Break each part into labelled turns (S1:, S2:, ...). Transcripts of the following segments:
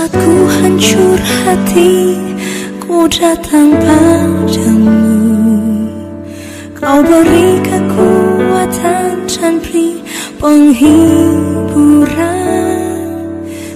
S1: Saat ku hancur hati, ku datang padamu. Kau beri kekuatan dan beri penghiburan.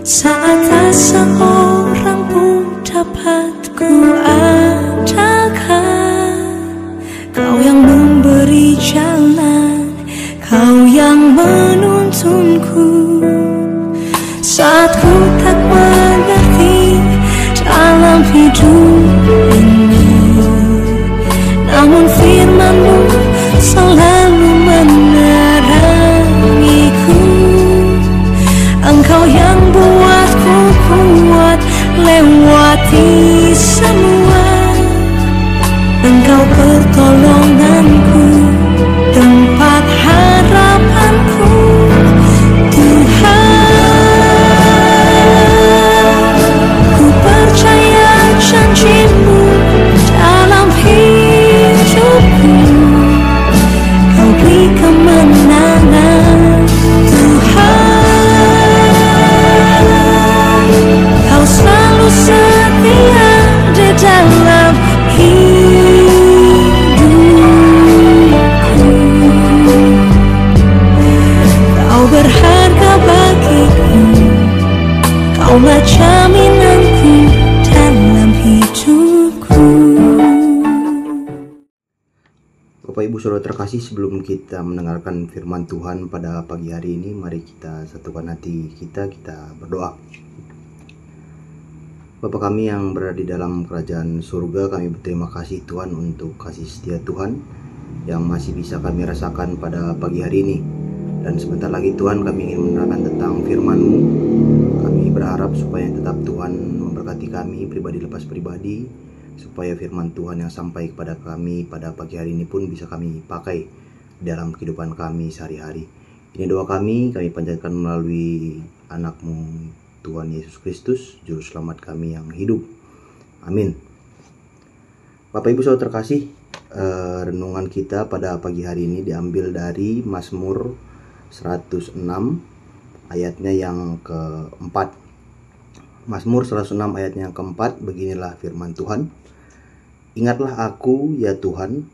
S1: Saat asa orang pun dapat ku andalkan. Kau yang memberi jalan, Kau yang menuntunku. Saat ku tak mengerti dalam hidup ini, namun firman-Mu selalu menerangiku. Engkau yang buatku kuat lewati semua. Engkau pertolonganku, tempat harapanku, Tuhan. Ku percaya janji-Mu dalam hidupku. Kau beri kemenangan, Tuhan. Kau selalu setia di dalam hidupku. Kau berharga bagiku, Kaulah jaminanku dalam hidupku.
S2: Bapak Ibu Saudara terkasih, sebelum kita mendengarkan firman Tuhan pada pagi hari ini, mari kita satukan hati kita berdoa. Bapa kami yang berada di dalam kerajaan surga, kami berterima kasih Tuhan untuk kasih setia Tuhan yang masih bisa kami rasakan pada pagi hari ini. Dan sebentar lagi Tuhan kami ingin menerangkan tentang firman-Mu. Kami berharap supaya tetap Tuhan memberkati kami pribadi lepas pribadi, supaya firman Tuhan yang sampai kepada kami pada pagi hari ini pun bisa kami pakai dalam kehidupan kami sehari-hari. Ini doa kami panjatkan melalui anak-Mu Tuhan Yesus Kristus, Juru Selamat kami yang hidup. Amin. Bapak Ibu Saudara terkasih, renungan kita pada pagi hari ini diambil dari Mazmur 106 ayatnya yang keempat. Mazmur 106 ayatnya yang keempat, beginilah firman Tuhan. Ingatlah aku ya Tuhan,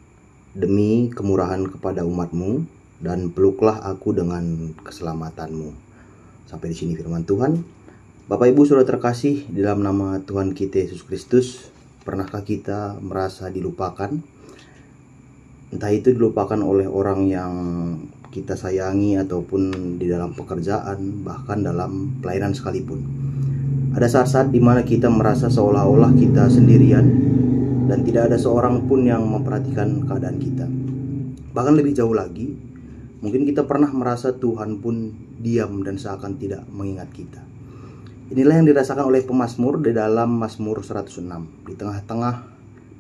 S2: demi kemurahan kepada umat-Mu, dan peluklah aku dengan keselamatan-Mu. Sampai di sini firman Tuhan. Bapak Ibu Saudara terkasih, di dalam nama Tuhan kita Yesus Kristus, pernahkah kita merasa dilupakan? Entah itu dilupakan oleh orang yang kita sayangi, ataupun di dalam pekerjaan, bahkan dalam pelayanan sekalipun. Ada saat-saat di mana kita merasa seolah-olah kita sendirian dan tidak ada seorang pun yang memperhatikan keadaan kita. Bahkan lebih jauh lagi, mungkin kita pernah merasa Tuhan pun diam dan seakan tidak mengingat kita. Inilah yang dirasakan oleh pemazmur di dalam Mazmur 106. Di tengah-tengah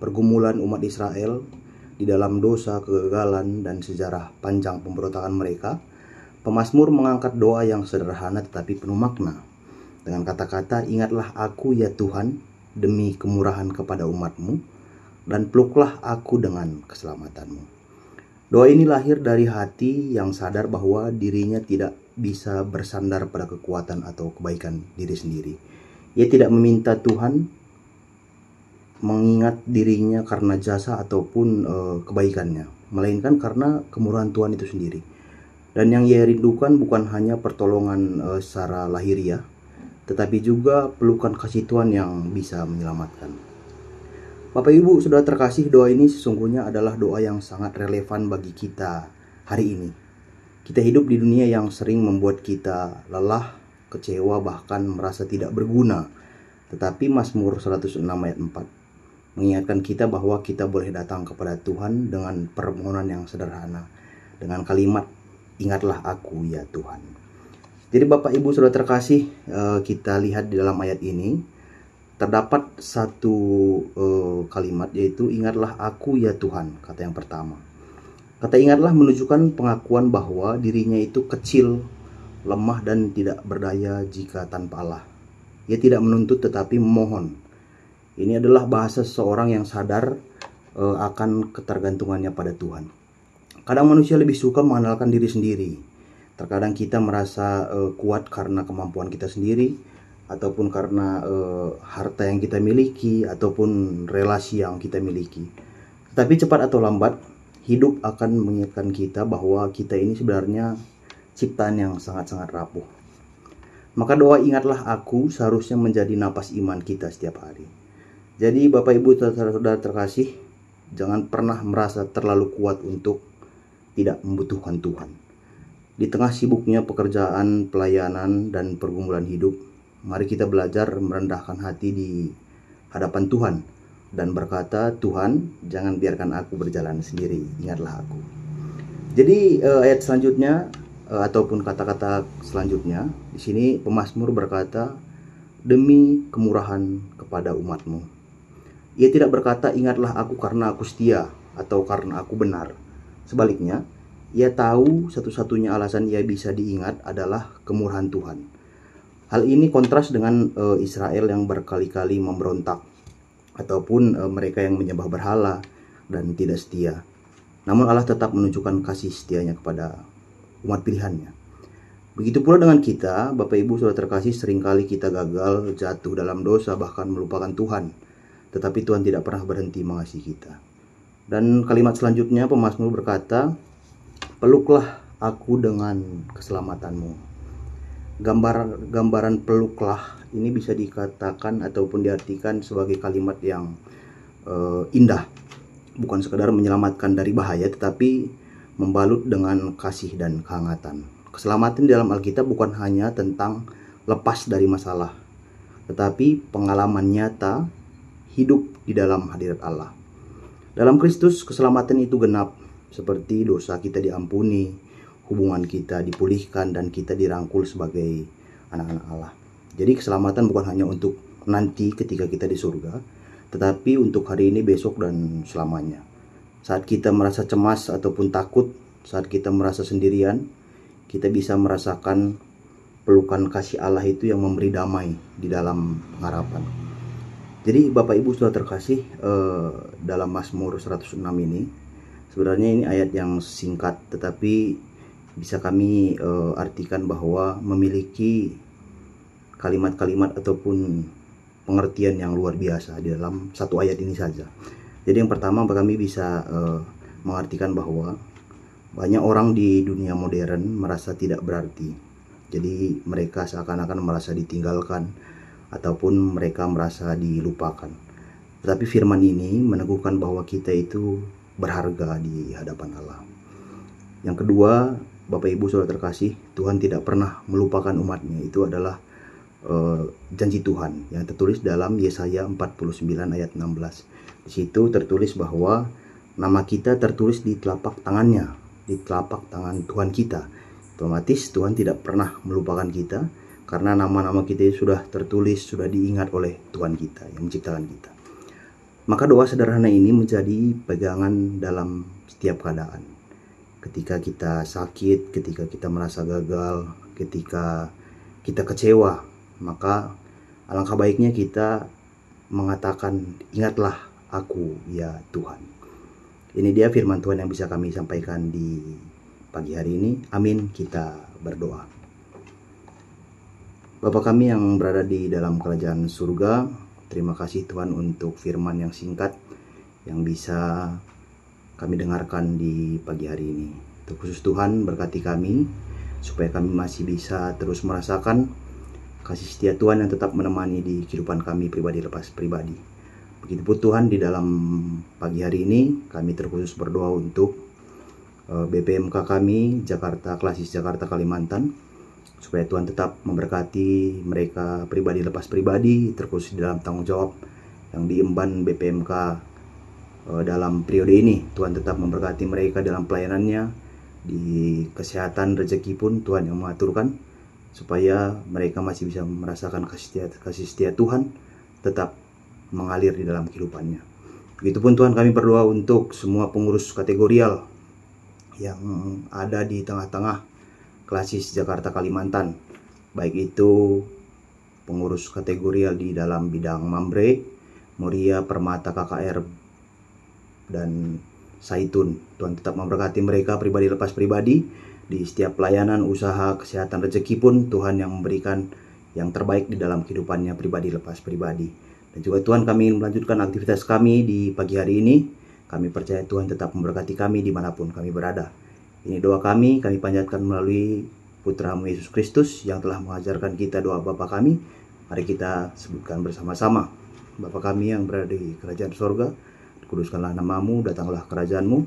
S2: pergumulan umat Israel, di dalam dosa, kegagalan, dan sejarah panjang pemberontakan mereka, pemazmur mengangkat doa yang sederhana tetapi penuh makna. Dengan kata-kata, ingatlah aku ya Tuhan, demi kemurahan kepada umat-Mu, dan peluklah aku dengan keselamatan-Mu. Doa ini lahir dari hati yang sadar bahwa dirinya tidak bisa bersandar pada kekuatan atau kebaikan diri sendiri. Ia tidak meminta Tuhan mengingat dirinya karena jasa ataupun kebaikannya, melainkan karena kemurahan Tuhan itu sendiri. Dan yang ia rindukan bukan hanya pertolongan secara lahiriah, tetapi juga pelukan kasih Tuhan yang bisa menyelamatkan. Bapak Ibu Saudara terkasih, doa ini sesungguhnya adalah doa yang sangat relevan bagi kita hari ini. Kita hidup di dunia yang sering membuat kita lelah, kecewa, bahkan merasa tidak berguna. Tetapi Mazmur 106 ayat 4 mengingatkan kita bahwa kita boleh datang kepada Tuhan dengan permohonan yang sederhana, dengan kalimat, ingatlah aku ya Tuhan. Jadi Bapak Ibu Saudara terkasih, kita lihat di dalam ayat ini terdapat satu kalimat, yaitu ingatlah aku ya Tuhan, kata yang pertama. Kata ingatlah menunjukkan pengakuan bahwa dirinya itu kecil, lemah, dan tidak berdaya jika tanpa Allah. Ia tidak menuntut tetapi memohon. Ini adalah bahasa seseorang yang sadar akan ketergantungannya pada Tuhan. Kadang manusia lebih suka mengandalkan diri sendiri. Terkadang kita merasa kuat karena kemampuan kita sendiri, ataupun karena harta yang kita miliki, ataupun relasi yang kita miliki. Tetapi cepat atau lambat, hidup akan mengingatkan kita bahwa kita ini sebenarnya ciptaan yang sangat-sangat rapuh. Maka doa ingatlah aku seharusnya menjadi napas iman kita setiap hari. Jadi Bapak Ibu saudara terkasih, jangan pernah merasa terlalu kuat untuk tidak membutuhkan Tuhan. Di tengah sibuknya pekerjaan, pelayanan, dan pergumulan hidup, mari kita belajar merendahkan hati di hadapan Tuhan dan berkata, Tuhan, jangan biarkan aku berjalan sendiri, ingatlah aku. Jadi ayat selanjutnya ataupun kata-kata selanjutnya, di sini pemazmur berkata, demi kemurahan kepada umatmu. Ia tidak berkata, ingatlah aku karena aku setia atau karena aku benar. Sebaliknya, ia tahu satu-satunya alasan ia bisa diingat adalah kemurahan Tuhan. Hal ini kontras dengan Israel yang berkali-kali memberontak, ataupun mereka yang menyembah berhala dan tidak setia. Namun Allah tetap menunjukkan kasih setianya kepada umat pilihannya. Begitu pula dengan kita, Bapak Ibu saudara terkasih, seringkali kita gagal, jatuh dalam dosa, bahkan melupakan Tuhan. Tetapi Tuhan tidak pernah berhenti mengasihi kita. Dan kalimat selanjutnya pemazmur berkata, peluklah aku dengan keselamatanmu. Gambaran peluklah ini bisa dikatakan ataupun diartikan sebagai kalimat yang indah. Bukan sekadar menyelamatkan dari bahaya, tetapi membalut dengan kasih dan kehangatan. Keselamatan dalam Alkitab bukan hanya tentang lepas dari masalah, tetapi pengalaman nyata hidup di dalam hadirat Allah. Dalam Kristus keselamatan itu genap, seperti dosa kita diampuni, hubungan kita dipulihkan, dan kita dirangkul sebagai anak-anak Allah. Jadi keselamatan bukan hanya untuk nanti ketika kita di surga, tetapi untuk hari ini, besok, dan selamanya. Saat kita merasa cemas ataupun takut, saat kita merasa sendirian, kita bisa merasakan pelukan kasih Allah itu yang memberi damai di dalam pengharapan. Jadi Bapak Ibu sudah terkasih, dalam Mazmur 106 ini, sebenarnya ini ayat yang singkat, tetapi bisa kami artikan bahwa memiliki kalimat-kalimat ataupun pengertian yang luar biasa di dalam satu ayat ini saja. Jadi yang pertama kami bisa mengartikan bahwa banyak orang di dunia modern merasa tidak berarti. Jadi mereka seakan-akan merasa ditinggalkan ataupun mereka merasa dilupakan. Tetapi firman ini meneguhkan bahwa kita itu berharga di hadapan Allah. Yang kedua, Bapak Ibu saudara terkasih, Tuhan tidak pernah melupakan umatnya. Itu adalah janji Tuhan yang tertulis dalam Yesaya 49 ayat 16. Di situ tertulis bahwa nama kita tertulis di telapak tangannya, di telapak tangan Tuhan kita. Otomatis Tuhan tidak pernah melupakan kita, karena nama-nama kita sudah tertulis, sudah diingat oleh Tuhan kita yang menciptakan kita. Maka doa sederhana ini menjadi pegangan dalam setiap keadaan. Ketika kita sakit, ketika kita merasa gagal, ketika kita kecewa, maka alangkah baiknya kita mengatakan, ingatlah aku ya Tuhan. Ini dia firman Tuhan yang bisa kami sampaikan di pagi hari ini. Amin. Kita berdoa. Bapa kami yang berada di dalam kerajaan surga, terima kasih Tuhan untuk firman yang singkat yang bisa kami dengarkan di pagi hari ini. Khusus Tuhan berkati kami supaya kami masih bisa terus merasakan kasih setia Tuhan yang tetap menemani di kehidupan kami pribadi lepas pribadi. Begitupun Tuhan, di dalam pagi hari ini kami terkhusus berdoa untuk BPMK kami Jakarta, Klasis Jakarta Kalimantan, supaya Tuhan tetap memberkati mereka pribadi lepas pribadi, terkhusus di dalam tanggung jawab yang diemban BPMK dalam periode ini. Tuhan tetap memberkati mereka dalam pelayanannya, di kesehatan, rezeki pun Tuhan yang mengaturkan, supaya mereka masih bisa merasakan kasih setia Tuhan tetap mengalir di dalam kehidupannya. Begitupun Tuhan, kami berdoa untuk semua pengurus kategorial yang ada di tengah-tengah Klasis Jakarta Kalimantan, baik itu pengurus kategorial di dalam bidang Mambre, Moria, Permata, KKR, dan Saitun. Tuhan tetap memberkati mereka pribadi lepas pribadi di setiap pelayanan, usaha, kesehatan, rezeki pun Tuhan yang memberikan yang terbaik di dalam kehidupannya pribadi lepas pribadi. Dan juga Tuhan, kami ingin melanjutkan aktivitas kami di pagi hari ini. Kami percaya Tuhan tetap memberkati kami dimanapun kami berada. Ini doa kami panjatkan melalui Putra-Mu Yesus Kristus yang telah mengajarkan kita doa Bapa kami. Mari kita sebutkan bersama-sama. Bapa kami yang berada di kerajaan sorga, dikuduskanlah nama-Mu, datanglah kerajaan-Mu,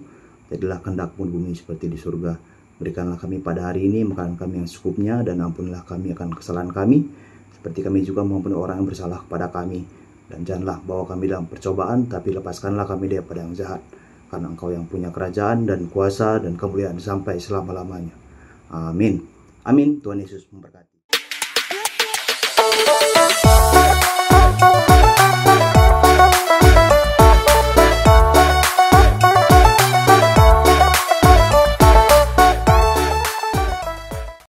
S2: jadilah kehendak-Mu di bumi seperti di surga. Berikanlah kami pada hari ini makanan kami yang secukupnya, dan ampunilah kami akan kesalahan kami, seperti kami juga mengampuni orang yang bersalah kepada kami. Dan janganlah bawa kami dalam percobaan, tapi lepaskanlah kami daripada yang jahat. Karena Engkau yang punya kerajaan dan kuasa dan kemuliaan sampai selama-lamanya. Amin. Amin. Tuhan Yesus memberkati.